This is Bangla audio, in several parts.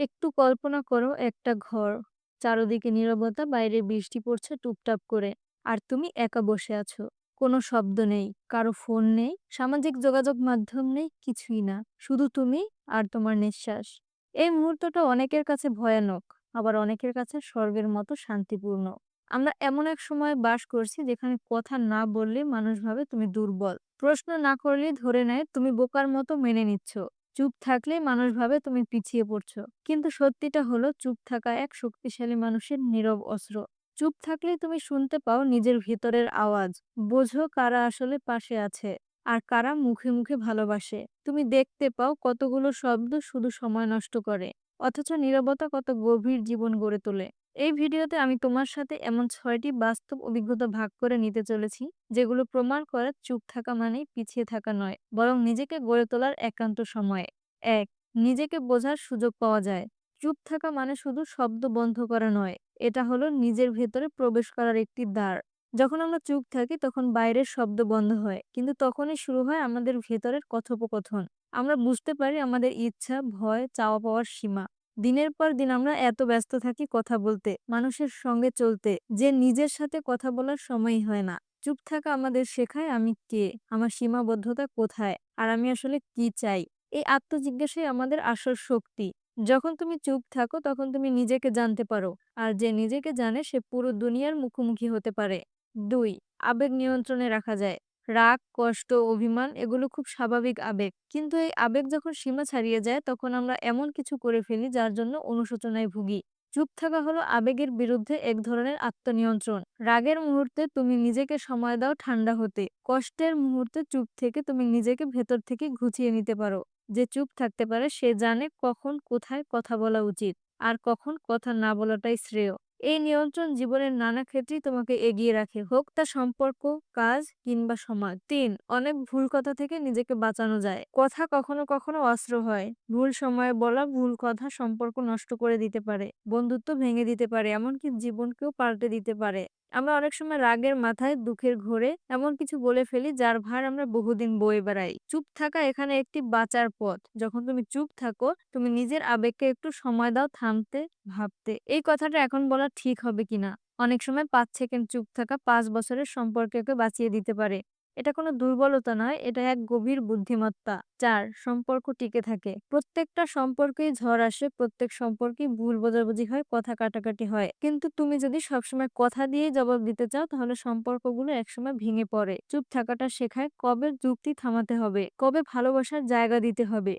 একটু কল্পনা করো একটা ঘর। চারদিকে নীরবতা, বাইরে বৃষ্টি পড়ছে টুপটাপ করে। আর তুমি একা বসে আছো। কোনো শব্দ নেই, কারো ফোন নেই, সামাজিক যোগাযোগ মাধ্যম নেই, কিছুই না। শুধু তুমি আর তোমার নিঃশ্বাস। এই মুহূর্তটা অনেকের কাছে ভয়ানক, আবার অনেকের কাছে স্বর্গের মতো শান্তিপূর্ণ। আমরা এমন এক সময় বাস করছি যেখানে কথা না বললে মানুষ ভাবে তুমি দুর্বল। প্রশ্ন না করলে ধরে নেয় তুমি বোকার মতো মেনে নিচ্ছ। চুপ থাকলেই মানুষ ভাবে তুমি পিছিয়ে পড়ছো। কিন্তু সত্যিটা হলো চুপ থাকা এক শক্তিশালী মানুষের নীরব অস্ত্র। চুপ থাকলেই তুমি শুনতে পাও নিজের ভেতরের আওয়াজ। বোঝো কারা আসলে পাশে আছে আর কারা মুখে মুখে ভালোবাসে। তুমি দেখতে পাও কতগুলো শব্দ শুধু সময় নষ্ট করে, অথচ নীরবতা কত গভীর জীবন গড়ে তোলে। এই ভিডিওতে আমি তোমার সাথে এমন ৬টি বাস্তব অভিজ্ঞতা ভাগ করে নিতে চলেছি, যেগুলো প্রমাণ করে চুপ থাকা মানেই পিছিয়ে থাকা নয়, বরং নিজেকে গড়ে তোলার একান্ত সময়। ১. নিজেকে বোঝার সুযোগ পাওয়া যায়। চুপ থাকা মানে শুধু শব্দ বন্ধ করা নয়। এটা হলো নিজের ভেতরে প্রবেশ করার একটি দ্বার। যখন আমরা চুপ থাকি তখন বাইরের শব্দ বন্ধ হয়। কিন্তু তখনই শুরু হয় আমাদের ভেতরের কথোপকথন। আমরা বুঝতে পারি আমাদের ইচ্ছা, ভয়, চাওয়া পাওয়ার সীমা। দিনের পর দিন আমরা এত ব্যস্ত থাকি কথা বলতে, মানুষের সঙ্গে চলতে, যে নিজের সাথে কথা বলার সময়ই হয় না। চুপ থাকা আমাদের শেখায় আমি কে, আমার সীমাবদ্ধতা কোথায়, আর আমি আসলে কি চাই। এই আত্মজিজ্ঞাসাই আমাদের আসল শক্তি। যখন তুমি চুপ থাকো তখন তুমি নিজেকে জানতে পারো। আর যে নিজেকে জানে সে পুরো দুনিয়ার মুখোমুখি হতে পারে। ২. আবেগ নিয়ন্ত্রণে রাখা যায়। রাগ, কষ্ট, অভিমান এগুলো খুব স্বাভাবিক আবেগ। কিন্তু এই আবেগ যখন সীমা ছাড়িয়ে যায় তখন আমরা এমন কিছু করে ফেলি যার জন্য অনুশোচনায় ভুগি। চুপ থাকা হলো আবেগের বিরুদ্ধে এক ধরনের আত্মনিয়ন্ত্রণ। রাগের মুহূর্তে তুমি নিজেকে সময় দাও ঠান্ডা হতে। কষ্টের মুহূর্তে চুপ থেকে তুমি নিজেকে ভেতর থেকে ঘুচিয়ে নিতে পারো। যে চুপ থাকতে পারে সে জানে কখন কোথায় কথা বলা উচিত আর কখন কথা না বলাটাই শ্রেয়। এই নিয়ন্ত্রণ জীবনের নানা ক্ষেত্রেই তোমাকে এগিয়ে রাখে, হোক তা সম্পর্ক, কাজ কিংবা সমাজ। ৩. অনেক ভুল কথা থেকে নিজেকে বাঁচানো যায়। কথা কখনো কখনো অস্ত্র হয়। ভুল সময়ে বলা ভুল কথা সম্পর্ক নষ্ট করে দিতে পারে, বন্ধুত্ব ভেঙে দিতে পারে, এমনকি জীবনকেও পাল্টে দিতে পারে। আমরা অনেক সময় রাগের মাথায়, দুঃখের ঘোরে এমন কিছু বলে ফেলি যার ভার আমরা বহুদিন বয়ে বেড়াই। চুপ থাকা এখানে একটি বাঁচার পথ। যখন তুমি চুপ থাকো তুমি নিজের আবেগকে একটু সময় দাও থামতে, ভাবতে এই কথাটা এখন বলা ঠিক হবে কিনা। অনেক সময় ৫ সেকেন্ড চুপ থাকা ৫ বছরের সম্পর্ককে বাঁচিয়ে দিতে পারে। এটা কোনো দুর্বলতা নয়, এটা এক গভীর বুদ্ধিমত্তা। ৪. সম্পর্ক টিকে থাকে। প্রত্যেকটা সম্পর্কেই ঝড় আসে, প্রত্যেক সম্পর্কেই ভুল বোঝাবুঝি হয়, কথা কাটাকাটি হয়। কিন্তু তুমি যদি সবসময় কথা দিয়ে জবাব দিতে চাও তাহলে সম্পর্কগুলো একসময় ভেঙে পড়ে। চুপ থাকাটা শেখায় কবে যুক্তি থামাতে হবে, কবে ভালোবাসার জায়গা দিতে হবে।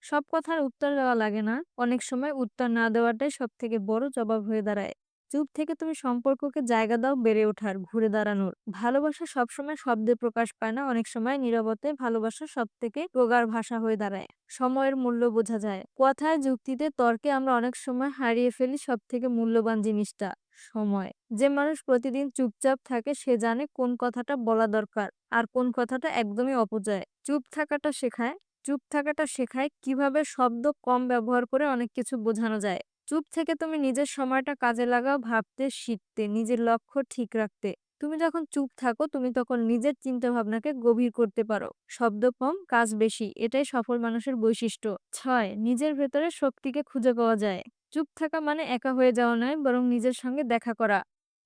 সব কথার উত্তর দেওয়া লাগে না। অনেক সময় উত্তর না দেওয়াটাই সবথেকে বড় জবাব হয়ে দাঁড়ায়। চুপ থেকে তুমি সম্পর্ককে জায়গা দাও বেড়ে ওঠার, ঘুরে দাঁড়ানোর। ভালোবাসা সবসময় শব্দে প্রকাশ পায় না, অনেক সময় নীরবতায় ভালোবাসা সবথেকে প্রগাঢ় ভাষা হয়ে দাঁড়ায়। সময়ের মূল্য বোঝা যায়। কথায়, যুক্তিতে, তর্কে আমরা অনেক সময় হারিয়ে ফেলি সবথেকে মূল্যবান জিনিসটা, সময়। যে মানুষ প্রতিদিন চুপচাপ থাকে সে জানে কোন কথাটা বলা দরকার আর কোন কথাটা একদমই অপচয়। চুপ থাকাটা শেখায় কিভাবে শব্দ কম ব্যবহার করে অনেক কিছু বোঝানো যায়। চুপ থেকে তুমি নিজের সময়টা কাজে লাগাও ভাবতে, শিখতে, নিজের লক্ষ্য ঠিক রাখতে। তুমি যখন চুপ থাকো তুমি তখন নিজের চিন্তা ভাবনাকে গভীর করতে পারো। শব্দ কম, কাজ বেশি, এটাই সফল মানুষের বৈশিষ্ট্য। ৬. নিজের ভেতরে শক্তিকে খুঁজে পাওয়া যায়। চুপ থাকা মানে একা হয়ে যাওয়া নয়, বরং নিজের সঙ্গে দেখা করা।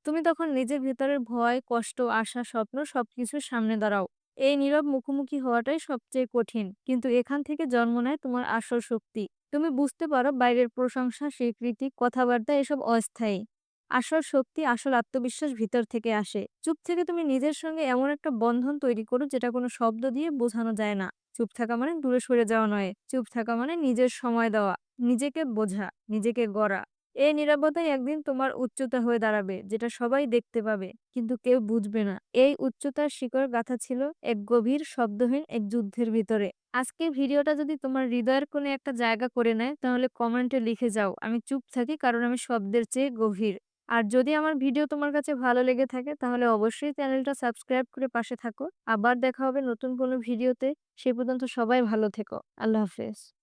তুমি তখন নিজের ভেতরের ভয়, কষ্ট, আশা, স্বপ্ন সবকিছুর সামনে দাঁড়াও। এই নীরব মুখোমুখি হওয়াটাই সবচেয়ে কঠিন, কিন্তু এখান থেকে জন্ম নেয় তোমার আসল শক্তি। তুমি বুঝতে পারো বাইরের প্রশংসা, স্বীকৃতি, কথাবার্তা এসব অস্থায়ী। আসল শক্তি, আসল আত্মবিশ্বাস ভিতর থেকে আসে। চুপ থেকে তুমি নিজের সঙ্গে এমন একটা বন্ধন তৈরি করো যেটা কোনো শব্দ দিয়ে বোঝানো যায় না। চুপ থাকা মানে দূরে সরে যাওয়া নয়, চুপ থাকা মানে নিজের সময় দেওয়া, নিজেকে বোঝা, নিজেকে গড়া। এই নীরবতাই একদিন তোমার উচ্চতা হয়ে দাঁড়াবে, যেটা সবাই দেখতে পাবে কিন্তু কেউ বুঝবে না। এই উচ্চতার শিকড় গাঁথা ছিল এক গভীর শব্দহীন এক যুদ্ধের ভিতরে। আজকের ভিডিওটা যদি তোমার হৃদয়ের কোণে একটা জায়গা করে নেয় তাহলে কমেন্টে লিখে যাও, আমি চুপ থাকি কারণ আমি শব্দের চেয়ে গভীর। আর যদি আমার ভিডিও তোমার কাছে ভালো লেগে থাকে তাহলে অবশ্যই চ্যানেলটা সাবস্ক্রাইব করে পাশে থাকো। আবার দেখা হবে নতুন কোনো ভিডিওতে। সে পর্যন্ত সবাই ভালো থেকো। আল্লাহ হাফেজ।